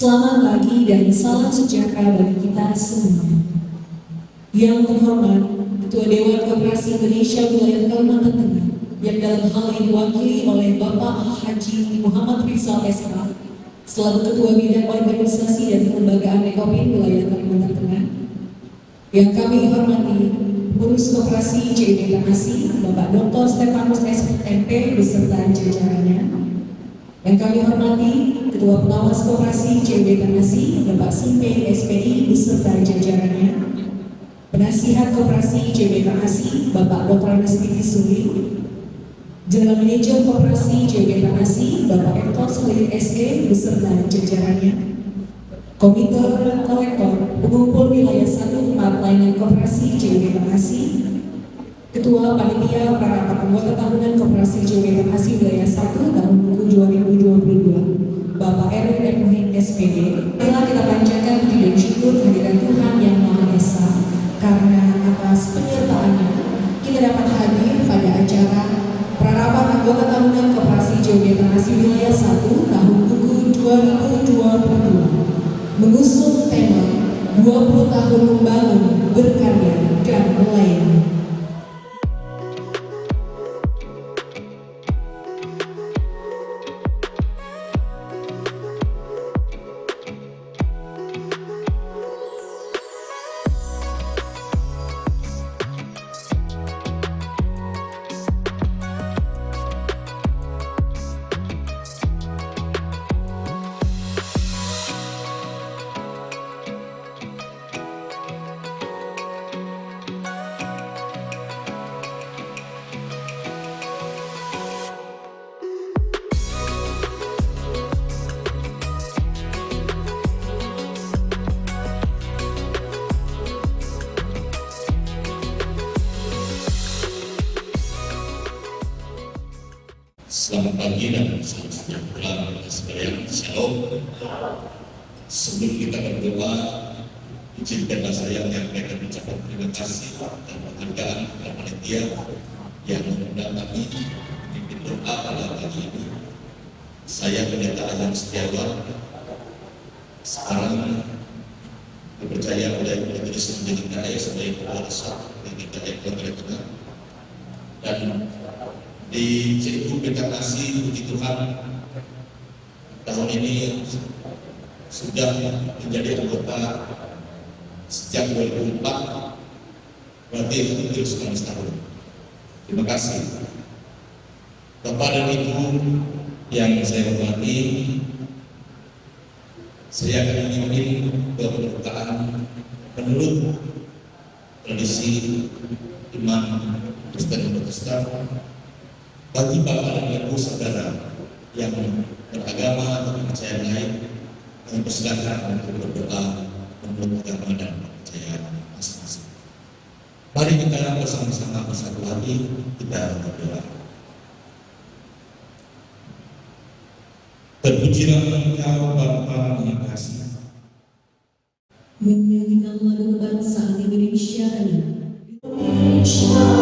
Selamat pagi dan salam sejahtera bagi kita semua. Yang terhormat Ketua Dewan Koperasi Indonesia Wilayah Kalimantan Tengah, yang dalam hal ini diwakili oleh Bapak Haji Muhammad Rizal SK, selaku Ketua Bidang Organisasi dan Kelembagaan Ekopin Wilayah Kalimantan Tengah. Yang kami hormati Pengurus Koperasi JB Tanasi, Bapak Dr. Stefanus SMP beserta jajarannya. Yang kami hormati Ketua Pengawas Koperasi JB Tanasi, Bapak Simpe SPI beserta jajarannya. Penasihat Koperasi JB Tanasi, Bapak Dr. Nesti Suli. General Manager Koperasi JB Tanasi, Bapak Ektor Solik SG beserta jajarannya. Komite Kolektor Pengumpul Wilayah 1 Tempat Layanan Koperasi JB Tanasi. Ketua Panitia Prarapat Anggota Tahunan Koperasi JB Tanasi Wilayah 1 tahun 2022, Bapak Erwin Muhin SPD. Marilah kita panjatkan puji dan syukur kehadiran Tuhan Yang Maha Esa, karena atas penyertaannya kita dapat hadir pada acara Prarapat Anggota Tahunan Koperasi JB Tanasi Wilayah 1 tahun 2022 mengusung tema 20 tahun membangun, berkarya, dan melayani. Selamat pagi dan salam sejahtera sekalian. Shalom. Sebelum kita berdoa, izinkanlah saya menyampaikan ucapan terima kasih dan penghargaan kepada panitia yang mengundang kami memimpin doa pada pagi ini. Saya Pendeta Ayam Setiawan, sekarang dipercaya oleh Majelis Menjadi Kaya sebagai Kepala Desa Pendidikan Ekonomi Tengah, dan di CIU Tanasi, puji Tuhan, tahun ini sudah menjadi anggota sejak 2004, berarti hampir 19 tahun. Terima kasih Bapak dan Ibu yang saya hormati. Saya akan memimpin pembukaan menurut tradisi Imam Kristen Protestan bagi Bapak dan Ibu saudara yang beragama atau percaya lain, kami persilakan untuk berdoa menurut agama dan kepercayaan masing-masing. Mari kita bersama-sama bersatu hati kita berdoa. Terpujilah Engkau Bapa yang kasih. Menyanyikan lagu kebangsaan Indonesia ini. Indonesia,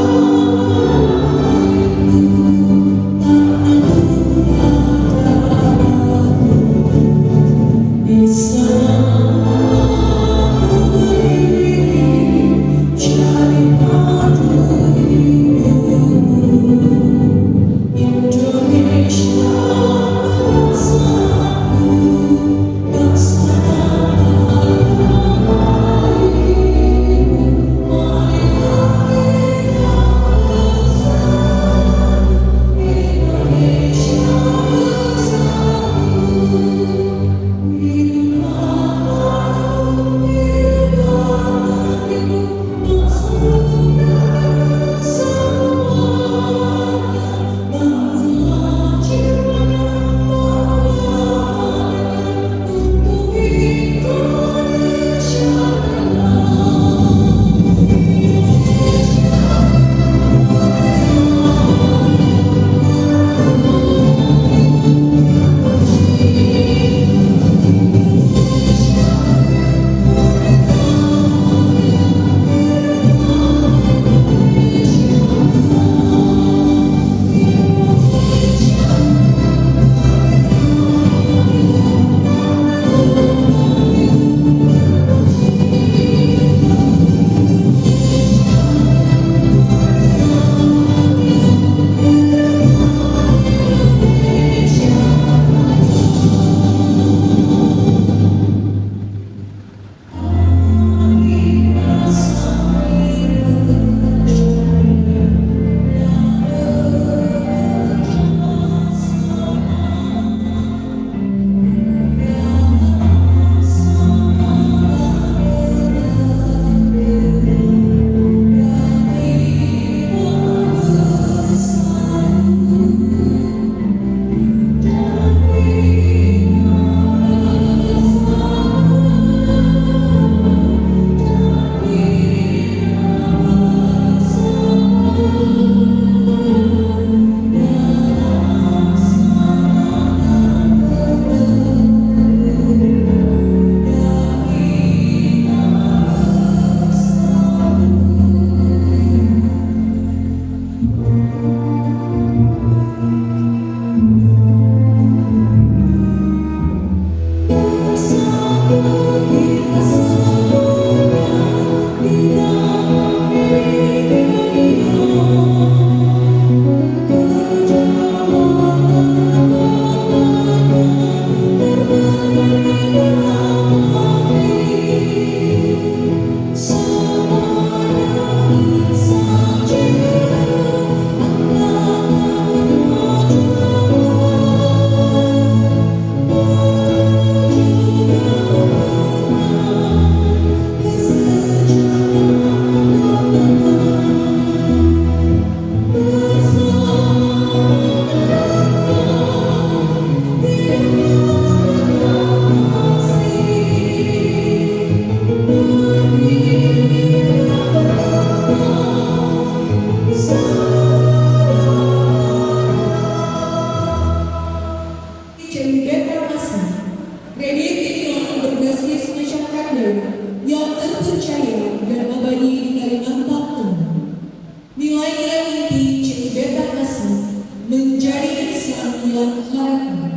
keadilan, harapan,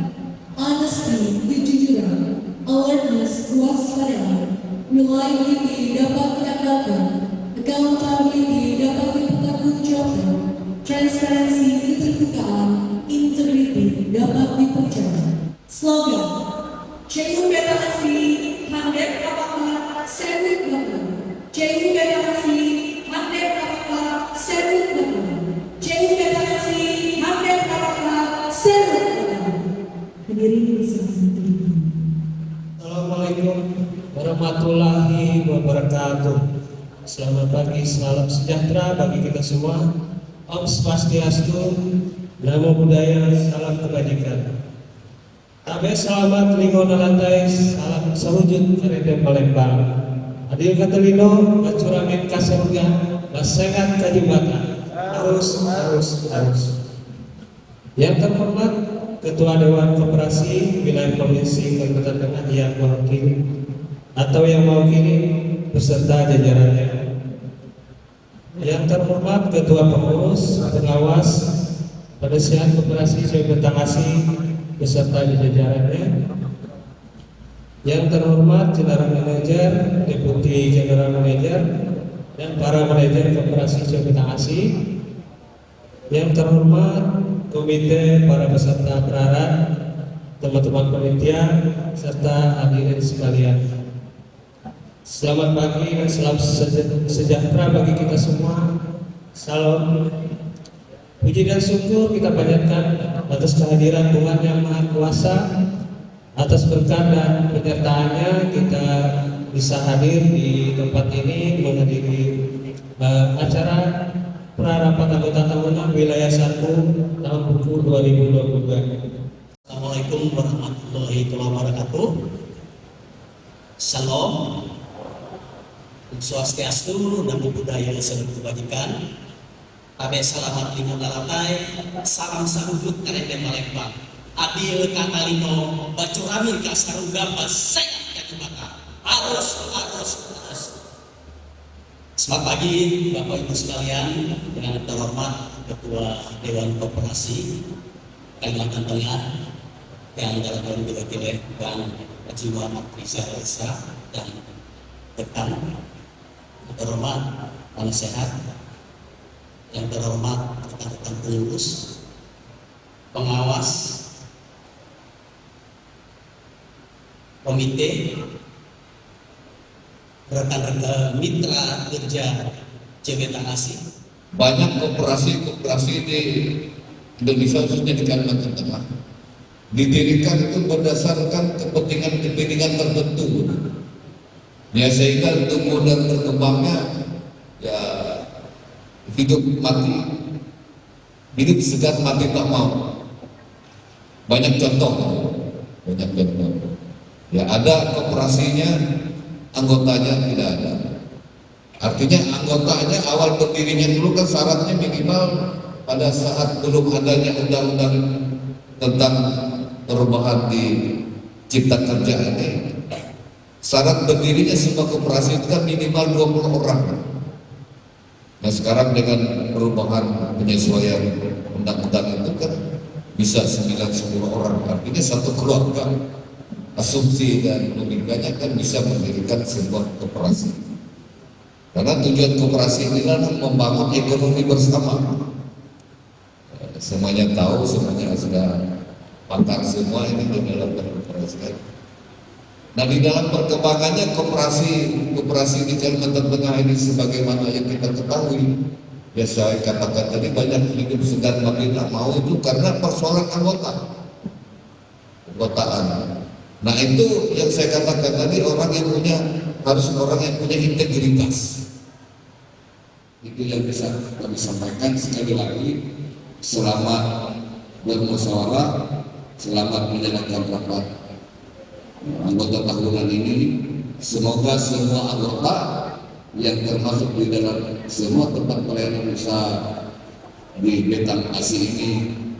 honesty, kejujuran, awareness, kewaspadaan, reliability dapat diandalkan, accountability dapat dipertanggungjawabkan, transparansi, keterbukaan, integrity dapat dipercaya. Slogan: Ceyu Bela Kasih, Handep Kapaklah, Sewit Bakal. Ceyu Bela Kasih, Handep Kapaklah, Sewit Bakal. Ceyu Bela Kasih, Handep Kapaklah, Sewit Bakal. Hadirin bersama-sama. Assalamualaikum warahmatullahi wabarakatuh. Selamat pagi, salam sejahtera bagi kita semua. Om Swastiastu, Namo Buddhaya, salam kebajikan. Abe selamat lingkungan lantai, salam sahujud karede Palembang. Adil Katelino, Bacuramin Kaseruga, Basengat Kajibata. Harus. Yang terhormat Ketua Dewan Koperasi Wilayah Provinsi Kalimantan Tengah yang mewakili beserta jajarannya. Yang terhormat Ketua Pengurus, Pengawas, Penasihat Koperasi Kalimantan Asih beserta jajarannya. Yang terhormat General Manager, Deputi General Manager, dan para manajer Koperasi Kalimantan Asih. Yang terhormat Komite, para peserta perarat, teman-teman panitia, serta hadirin sekalian. Selamat pagi dan salam sejahtera bagi kita semua. Salam puji dan syukur kita panjatkan atas kehadiran Tuhan Yang Maha Kuasa, atas berkat dan penyertaannya kita bisa hadir di tempat ini menghadiri acara Prarapat Anggota Tahunan Wilayah 1 tahun buku 2022. Assalamualaikum warahmatullahi wabarakatuh. Salam, Swastiastu, Namo Buddhaya, salam kebajikan. Abe salamat lima talatai, salam sahujud karede Palembang. Adil Katalino, Bacuramin Kasaruga, Basengat Kajibata. Harus. Selamat pagi Bapak Ibu sekalian, dengan terhormat Ketua Dewan Koperasi Kalimantan Tengah yang dalam hal ini diwakili Bang Haji Muhammad Rizal Esa dan rekan terhormat penasehat, yang terhormat rekan-rekan pengurus, pengawas, komite, rekan-rekan mitra kerja Kalimantan Asih. Banyak koperasi di Indonesia, khususnya di Kalimantan Tengah, didirikan itu berdasarkan kepentingan tertentu. Ya, sehingga tumbuh dan berkembangnya ya hidup segar mati tak mau. Banyak contoh. Ya, ada koperasinya, anggotanya tidak ada. Artinya anggotanya awal berdirinya dulu kan syaratnya minimal pada saat belum adanya undang-undang tentang perubahan di Cipta Kerja ini, syarat berdirinya sebuah koperasi itu kan minimal 20 orang. Nah sekarang dengan perubahan penyesuaian undang-undang itu kan bisa 9-10 orang, artinya satu keluarga asumsi dan logikanya kan bisa mendirikan sebuah koperasi. Karena tujuan koperasi ini adalah membangun ekonomi bersama. Semuanya tahu, semuanya sudah pakar semua ini di dalam berkoperasi. Nah di dalam perkembangannya koperasi di Kalimantan Tengah ini sebagaimana yang kita ketahui, ya saya katakan tadi banyak hidup segan mati tak mau itu karena persoalan anggotaan. Nah itu yang saya katakan tadi, harus orang yang punya integritas. Itu yang bisa kami sampaikan. Sekali lagi, selamat bermusyawarah, selamat menjalankan rapat anggota tahunan ini. Semoga semua anggota yang termasuk di dalam semua tempat pelayanan usaha di Betang Asih ini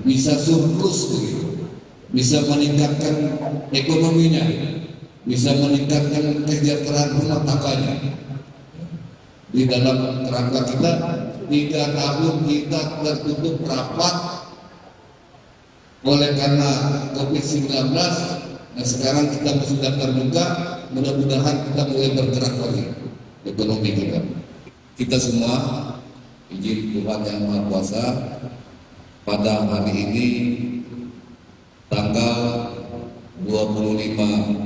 bisa surplus begitu, bisa meningkatkan ekonominya, bisa meningkatkan kesejahteraan rumah tangganya. Di dalam kerangka kita 3 tahun kita tertutup rapat oleh karena COVID-19. Nah sekarang kita sudah terbuka, mudah-mudahan kita mulai bergerak lagi ekonomi kita. Kita semua izin Tuhan Yang Maha Kuasa pada hari ini tanggal 25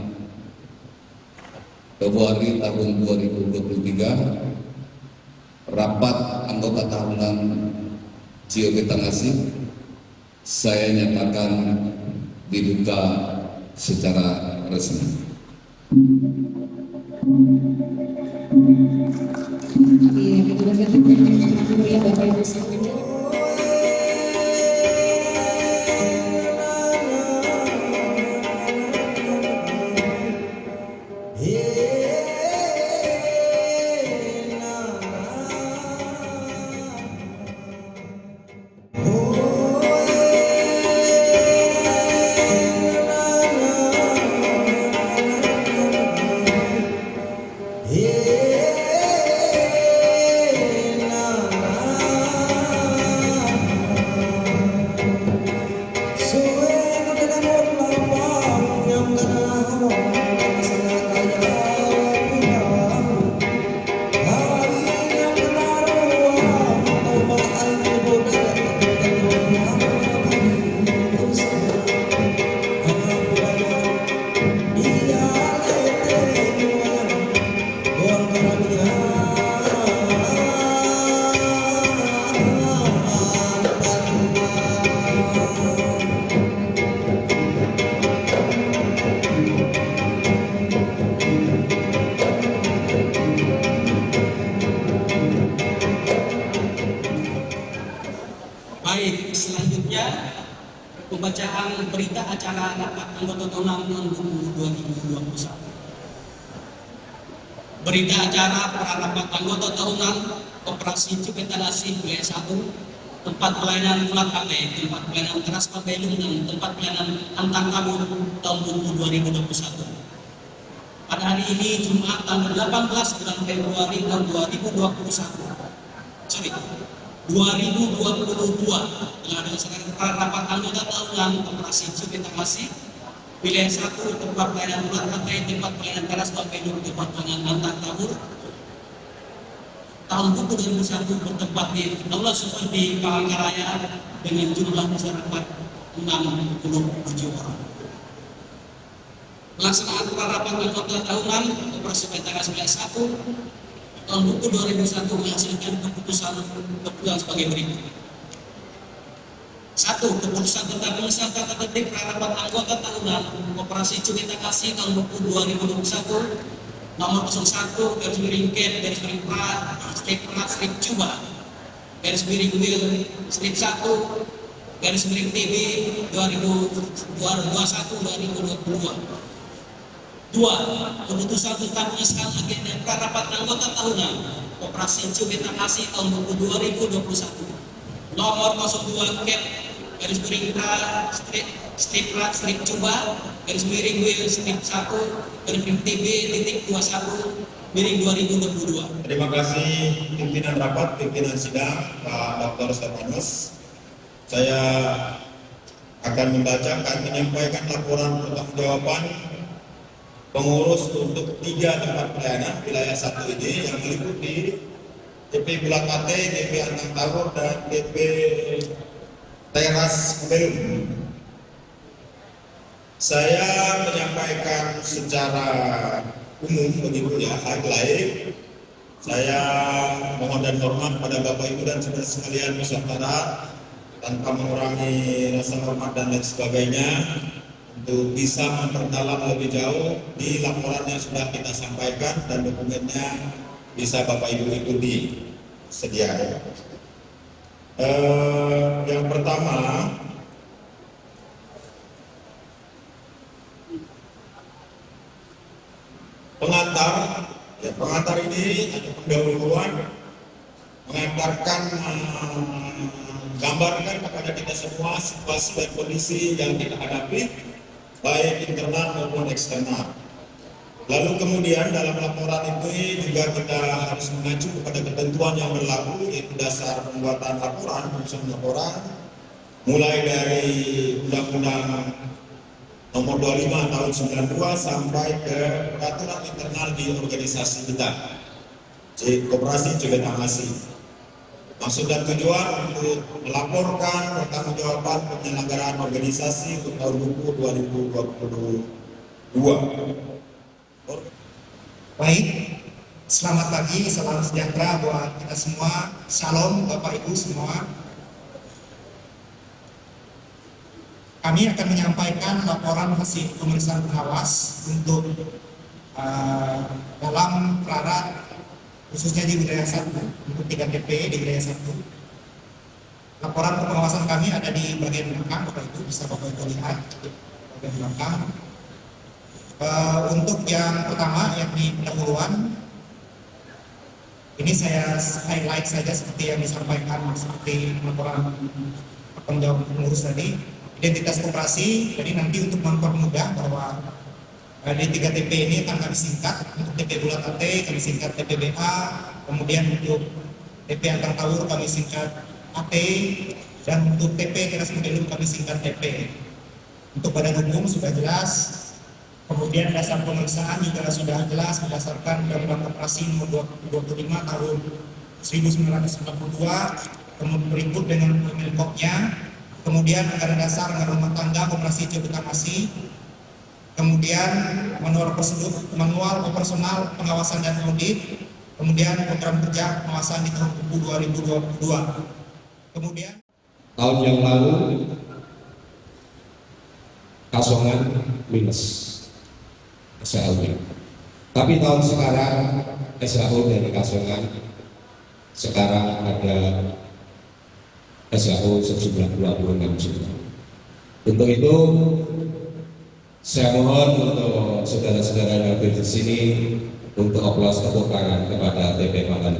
Februari tahun 2023, rapat anggota tahunan COP Tangasi saya nyatakan dibuka secara resmi. Iya, kita berkata ya Bapak Ibu sekalian. Baik, selanjutnya pembacaan berita acara rapat anggota tahunan 2021. Berita acara rapat anggota tahunan Operasi COP Tangasi wilayah 1, tempat pelayanan Pulat AP, tempat pelayanan Teras Pabelum dan tempat pelayanan Antar Tabur tahun 2021. Pada hari ini Jumat tanggal 18 bulan Februari tahun 2022 telah dilaksanakan rapat anggota tahunan Operasi COP Tangasi wilayah 1, tempat pelayanan Pulat AP, tempat pelayanan Teras Pabelum, tempat pelayanan Antar Tabur tahun 2021 bertempat di Aula Sufardi Palangkaraya dengan jumlah masyarakat 67 orang. Pelaksanaan rapat anggota tahunan Operasi COP Tangasi wilayah 1 tahun 2021 menghasilkan keputusan sebagai berikut. 1. Keputusan tentang pengesahan tata tertib rapat anggota tahunan Operasi COP Tangasi tahun 2021 nomor 01 garis miring Ket garis miring Prat strip Cuba garis miring Wil strip 1 garis miring TB 2021-2022. 2. Keputusan tentang pengesahan agenda rapat anggota tahunan Operasi COP Tangasi tahun 2021 nomor 02 Ket garis miring Prat strip Cuba garis miring Wil strip 1 garis miring TB titik 21 miring 2022. Terima kasih pimpinan rapat, pimpinan sidang Pak Dr. Stefanus. Saya akan membacakan menyampaikan laporan pertanggungjawaban pengurus untuk 3 tempat pelayanan wilayah 1 ini yang meliputi DP Bulat Ate, DP Antang Tabur dan DP Teras Pabelum. Saya menyampaikan secara umum begitu ya, highlight. Saya mohon dan hormat pada Bapak Ibu dan saudara sekalian Nusantara tanpa mengurangi rasa hormat dan lain sebagainya untuk bisa memperdalam lebih jauh di laporan yang sudah kita sampaikan dan dokumennya bisa Bapak Ibu ikuti sedia. Yang pertama, pengantar ini ada pendahuluan mengantarkan gambarkan kepada kita semua situasi dan kondisi yang kita hadapi baik internal maupun eksternal. Lalu kemudian dalam laporan itu juga kita harus mengacu kepada ketentuan yang berlaku yaitu dasar pembuatan laporan, penyusunan laporan mulai dari Undang-Undang Nomor 25 Tahun 92 sampai ke peraturan internal di organisasi kita, Koperasi Cibetangasi. Maksud dan tujuan untuk melaporkan pertanggungjawaban penyelenggaraan organisasi untuk tahun buku 2022. Baik, selamat pagi, salam sejahtera buat kita semua. Salam Bapak Ibu semua. Kami akan menyampaikan laporan hasil pemeriksaan pengawas untuk dalam perarat khususnya di wilayah 1 untuk 3 TP di wilayah 1. Laporan pengawasan kami ada di bagian belakang, Bapak Ibu bisa Bapak Ibu lihat bagian belakang. Untuk yang pertama yakni pendahuluan, ini saya highlight saja seperti yang disampaikan seperti laporan penanggung pengurus tadi. Identitas koperasi, jadi nanti untuk mempermudah bahwa di 3 TP ini akan kami singkat. Untuk TP Bulat AT kami singkat TPBA, kemudian untuk TP Antang Tawur kami singkat AT, dan untuk TP Teras Modelum kami singkat TP. Untuk badan hukum sudah jelas, kemudian dasar pemeriksaan juga sudah jelas berdasarkan Undang-Undang Koperasi Nomor 25 Tahun 1942, kemudian berikut dengan Permenkopnya, kemudian anggaran dasar anggaran rumah tangga Koperasi Cibetangasi, kemudian manual operasional pengawasan dan audit, kemudian program kerja pengawasan di tahun buku 2022. Kemudian tahun yang lalu Kasongan minus SAU, tapi tahun sekarang SAU dari Kasongan sekarang ada SAU sejumlah 26 juta. Untuk itu saya mohon untuk saudara-saudara yang hadir di sini untuk aplaus tepuk tangan kepada TP Pangan.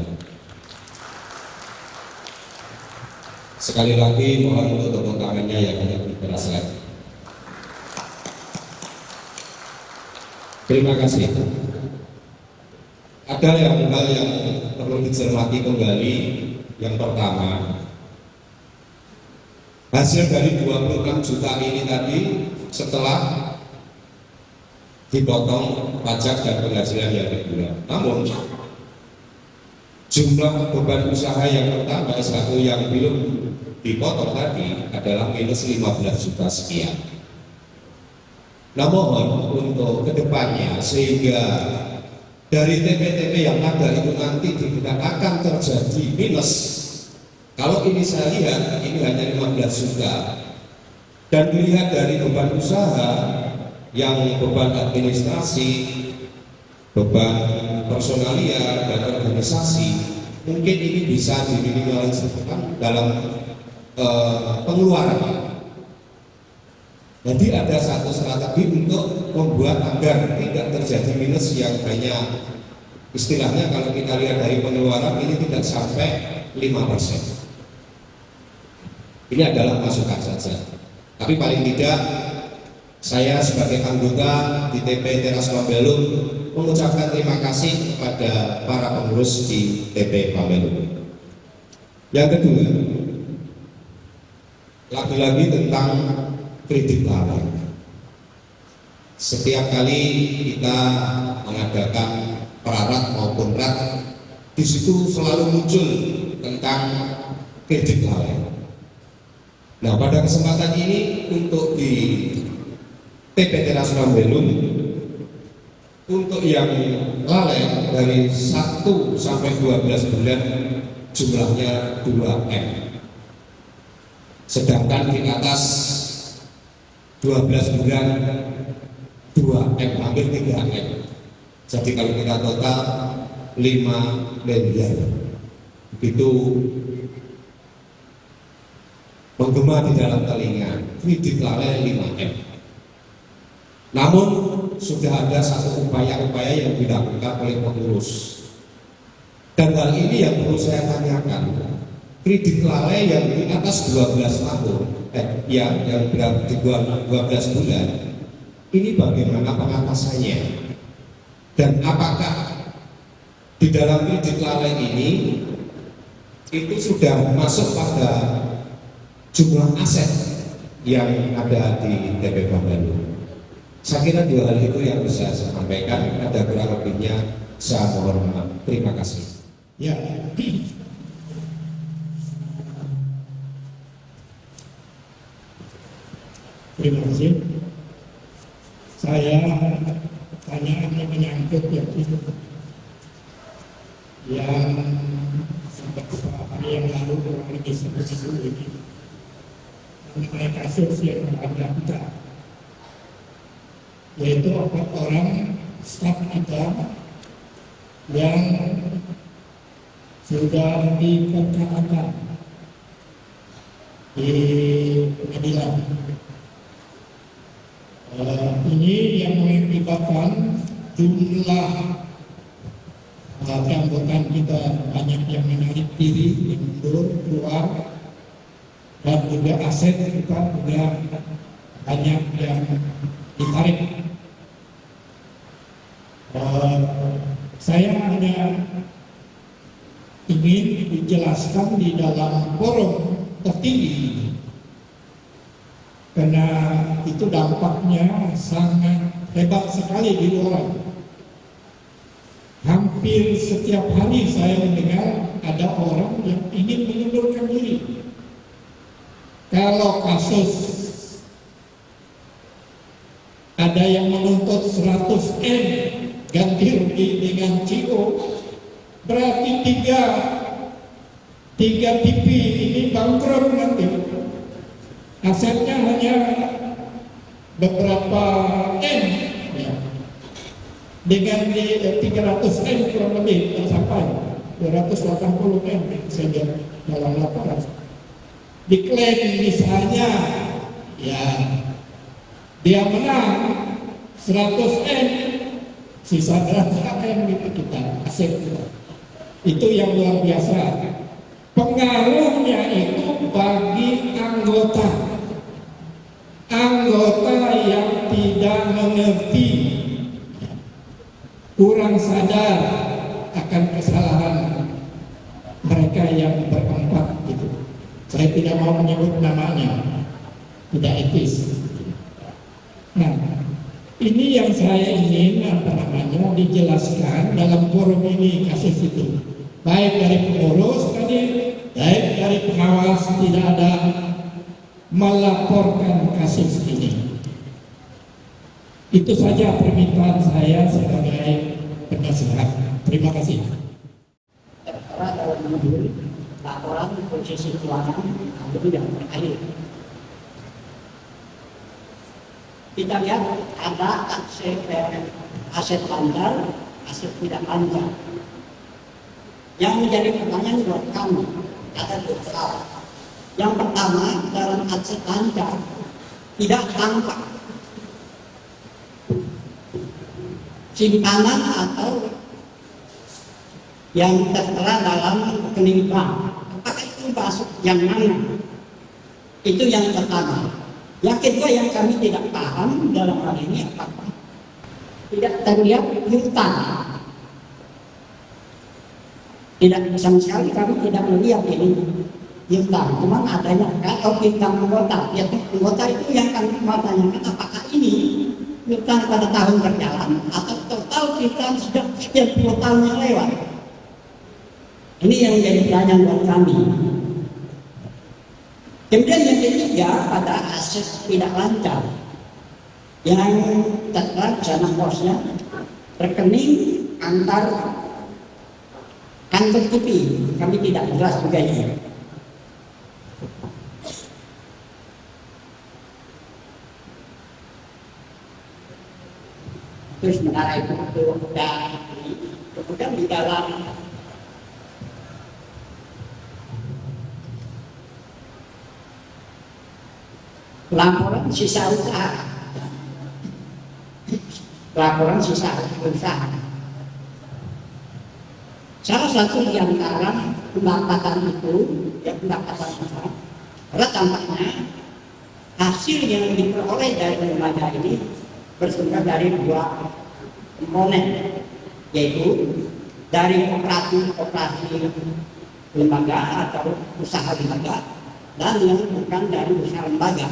Sekali lagi mohon untuk tepuk tangannya yang hanya berkeras lagi. Terima kasih. Ada hal yang perlu dicermati kembali. Yang pertama, hasil dari 26 juta ini tadi setelah dipotong pajak dan penghasilan yang kedua. Namun jumlah beban usaha yang pertama SAU yang belum dipotong tadi adalah minus 15 juta sekian. Namun untuk kedepannya sehingga dari TP-TP yang ada itu nanti tidak akan terjadi minus. Kalau ini saya lihat ini hanya 15 juta, dan dilihat dari beban usaha yang beban administrasi, beban personalia dan organisasi, mungkin ini bisa diminimalisasikan dalam pengeluaran. Jadi ada satu strategi untuk membuat agar tidak terjadi minus yang hanya istilahnya kalau kita lihat dari pengeluaran ini tidak sampai 5%. Ini adalah masukan saja. Tapi paling tidak saya sebagai anggota di TP Teras Pambelum mengucapkan terima kasih kepada para pengurus di TP Pambelum. Yang kedua, lagi-lagi tentang kredit lalai. Setiap kali kita mengadakan perarat maupun rat, di situ selalu muncul tentang kredit lalai. Nah, pada kesempatan ini untuk di TP Teras Pambelum, untuk yang lalai dari 1 sampai 12 bulan jumlahnya 2M, sedangkan di atas 12 bulan 2M, hampir 3M. Jadi kalau kita total 5 miliar, itu menggema di dalam telinga, kredit lalai 5M. Namun sudah ada satu upaya-upaya yang dilakukan oleh pengurus, dan hal ini yang perlu saya tanyakan. Kredit lalai yang di atas 12 tahun, yang berada di 12 bulan, ini bagaimana pengatasannya? Dan apakah di dalam kredit lalai ini itu sudah masuk pada jumlah aset yang ada di TP Bandung. Saya kira dua hal itu yang bisa saya sampaikan. Ada kurang lebihnya saya mohon maaf. Terima kasih. Ya, terima kasih. Saya pertanyaan yang menyangkut yang beberapa hari yang lalu kurang lebih seminggu ini mengenai kasus yang melanda kita, yaitu 4 orang staf kita yang sudah diperkarakan di pengadilan. Ini yang mengakibatkan jumlah keanggotaan kita banyak yang menarik diri, mundur, keluar, dan juga aset kita juga banyak yang ditarik. Saya hanya ingin dijelaskan di dalam forum tertinggi ini, karena itu dampaknya sangat hebat sekali di luar. Hampir setiap hari saya mendengar ada orang yang ingin mengundurkan diri. Kalau kasus ada yang menuntut 100M ganti rugi dengan CO, berarti tiga TV ini bangkrut nanti. Asetnya hanya beberapa M, ya. Dengan 300M kurang lebih tersampai 280M saja dalam laporan. Diklaim misalnya, ya dia menang 100M, sisa 100M itu kita aset kita. Itu yang luar biasa. Pengaruhnya itu bagi anggota yang tidak mengerti, kurang sadar akan kesalahan mereka yang berempat itu. Saya tidak mau menyebut namanya, tidak etis. Nah, ini yang saya ingin dijelaskan dalam forum ini, kasus itu, baik dari pengurus tadi, baik dari pengawas, tidak ada melaporkan kasus ini. Itu saja permintaan saya sebagai penasehat. Terima kasih. Dalam menghubungi laporan posisi keuangan itu yang terakhir. Kita lihat ada aset lancar, aset tidak lancar. Yang menjadi pertanyaan buat kami ada 2 hal. Yang pertama, dalam aset lancar tidak tampak simpanan atau yang tertera dalam rekening bank. Apakah itu masuk yang mana? Itu yang pertama. Yang kedua yang kami tidak paham dalam hal ini apakah tidak terlihat hutang. Tidak, sama sekali kami tidak melihat ini hutang. Cuma adanya kalau hutang anggota, ya anggota itu yang kami mau tanyakan, apakah ini hutang pada tahun berjalan atau total hutang sudah sekian puluh tahun yang lewat. Ini yang menjadi pertanyaan buat kami. Kemudian yang ketiga, pada aset tidak lancar yang tertera sana bosnya rekening antar kantor TV, kami tidak jelas juga ini. Terus sementara itu dan kemudian di dalam laporan sisa usaha, salah satu di antara pendapatan itu, ya pendapatan usaha, karena tampaknya hasil yang diperoleh dari lembaga ini bersumber dari 2 komponen, yaitu dari operasi lembaga atau usaha lembaga, dan yang bukan dari usaha lembaga.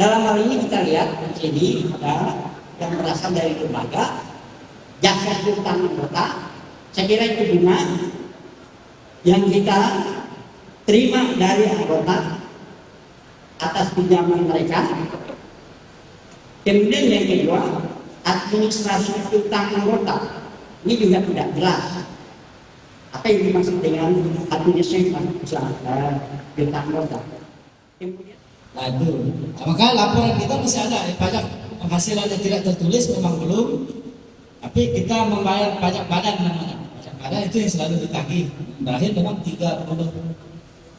Dalam hal ini kita lihat di sini ada yang berasal dari lembaga, jasa piutang anggota. Saya kira itu bunga yang kita terima dari anggota atas pinjaman mereka. Kemudian yang kedua, administrasi piutang anggota. Ini juga tidak jelas. Apa yang dimaksud dengan administrasi piutang anggota? Kemudian, Nah itu, maka laporan kita masih ada, pajak penghasilan yang tidak tertulis memang belum, tapi kita membayar pajak badan namanya. Pajak badan itu yang selalu ditagih. Terakhir memang 30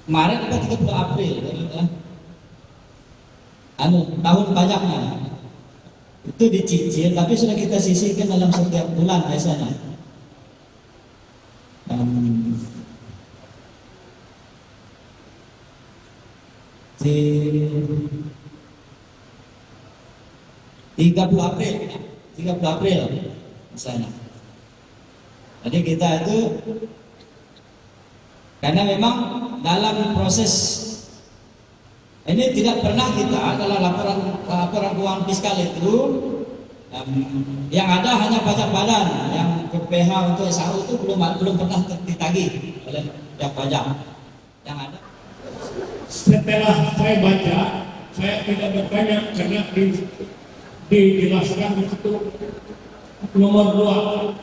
Maret atau 30 April, tahun pajaknya itu dicicil, tapi sudah kita sisihkan dalam setiap bulan biasanya. Di 30 April misalnya. Jadi kita itu karena memang dalam proses ini tidak pernah kita dalam laporan keuangan fiskal itu yang ada hanya pajak badan, yang PPh untuk SAU itu belum pernah ditagih oleh pihak pajak. Yang ada. Setelah saya baca, saya tidak bertanya karena dijelaskan di situ nomor 2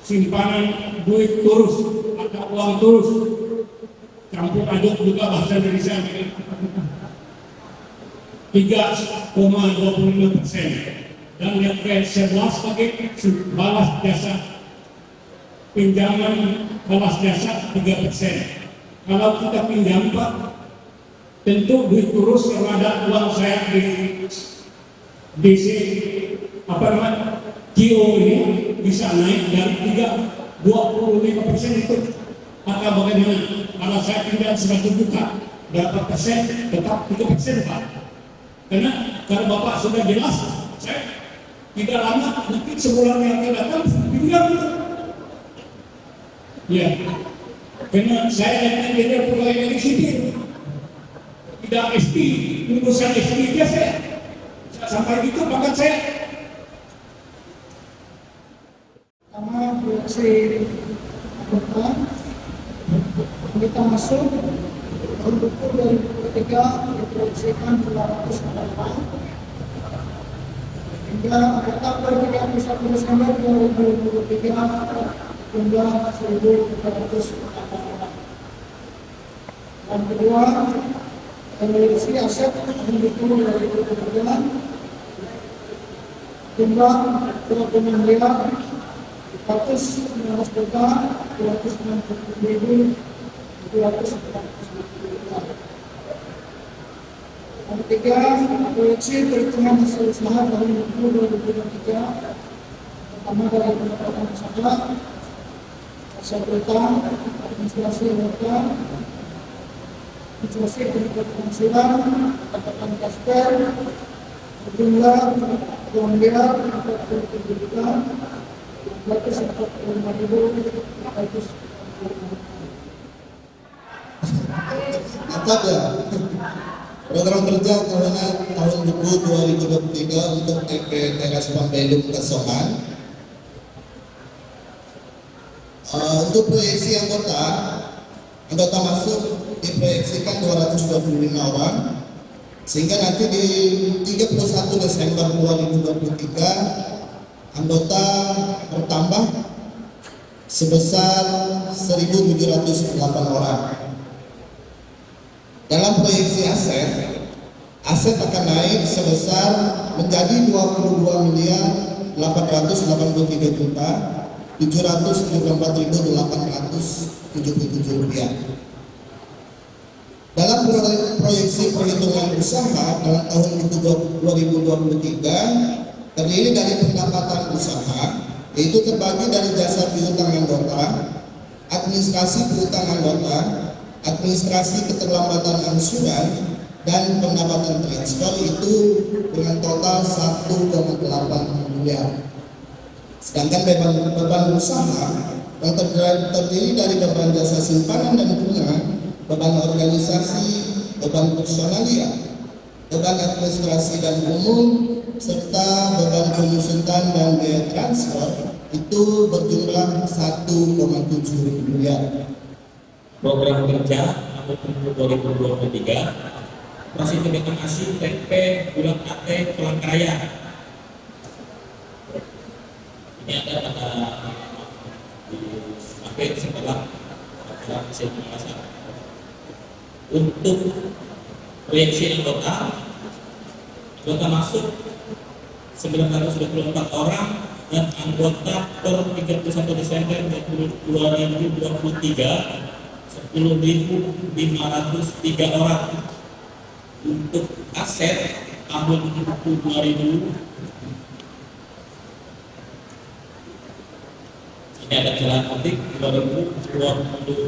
simpanan duit turus atau uang turus campur aduk juga bahasa Indonesia 3,25%, dan yang ke-11 lagi balas jasa pinjaman balas jasa 3%. Kalau kita pinjam Pak, tentu duit turus yang ada uang saya di KIO ini bisa naik dari 25% itu. Maka bagaimana kalau saya pinjam 100 juta berapa persen, tetap 3% Pak. Karena kalau Bapak sudah jelas, saya tidak lama mungkin sebulan yang akan datang pinjam. Ya, karena saya yang jadi pegawai negeri sipil, tidak SD, lulusan SD dia saya sampai gitu bahkan saya pertama proyeksi anggota kita masuk tahun buku 2023 diproyeksikan 208 hingga anggota per 31 Desember 2023 jumlah 1.300 orang. Yang kedua, proyeksi aset tahun buku 2023 jumlah 26 miliar 419 juta 290.290 rupiah. Yang ketiga, proyeksi perhitungan hasil usaha tahun 2023 pertama dari pendapatan usaha, hasil utang, administrasi utang, administrasi penghasilan, pendapatan kasper, berjumlah 2 miliar 47 juta 245.400. Mantap ya. Program kerja tahunan tahun buku 2023 untuk TP Teras Pembelum Kesokan. Untuk proyeksi anggota masuk diproyeksikan 225 orang, sehingga nanti di 31 Desember 2023 anggota bertambah sebesar 1.708 orang. Dalam proyeksi aset akan naik sebesar menjadi 22.883.774.877 rupiah. Dalam proyeksi perhitungan usaha dalam tahun 2023 terdiri dari pendapatan usaha, yaitu terbagi dari jasa piutang anggota, administrasi piutang anggota, administrasi keterlambatan angsuran, dan pendapatan transfer itu dengan total 1,8 miliar. Sedangkan beban usaha yang terdiri dari beban jasa simpanan dan bunga, beban organisasi, beban personalia, beban administrasi dan umum, serta beban pengusutan dan biaya transfer itu berjumlah 1,7 miliar. Program kerja tahun 2023 masih tindakan asing TP bulan AT Pelangkaraya. Ini ada pada dipakai setelah hasil pengawasan. Untuk proyeksi anggota masuk 924 orang dan anggota per 31 Desember 2023 10.503 orang. Untuk aset tahun 2000 ini ada jalan petik 2023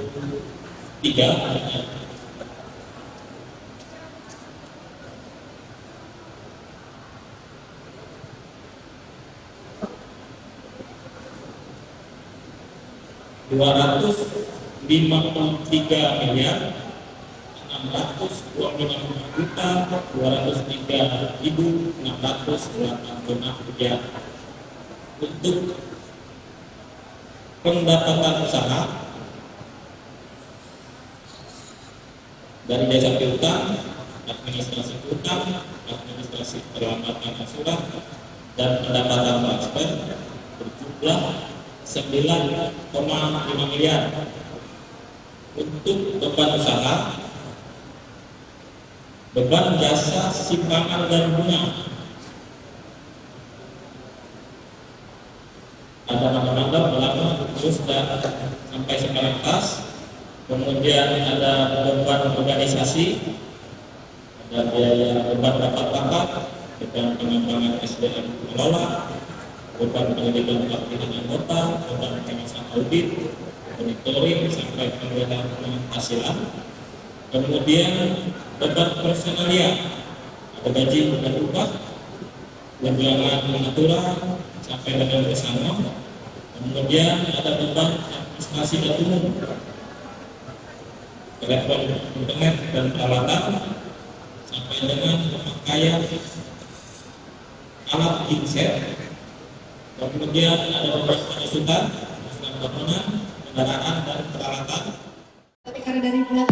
253 miliar 625 juta 203.686 rupiah. Untuk pendapatan usaha dari jasa piutang, administrasi piutang, administrasi perlambatan surat, dan pendapatan transfer berjumlah 9,5 miliar. Untuk beban usaha, beban jasa simpangan dan bunga ada nama-nama lama terus dan sampai sekarang pas. Kemudian ada beban organisasi, ada biaya beban rapat-rapat, beban pengembangan SDM pengelola, beban pendidikan pelatihan anggota, beban pengawasan audit, monitoring sampai pengelolaan penghasilan. Kemudian beban personalia, ada gaji dan upah, tunjangan pengaturan sampai dengan ke sana. Kemudian ada beban administrasi dan umum, telepon internet dan peralatan sampai dengan pemakaian alat inset. Kemudian ada beberapa penyusutan, bangunan, kendaraan dan peralatan. Tapi karena dari bulan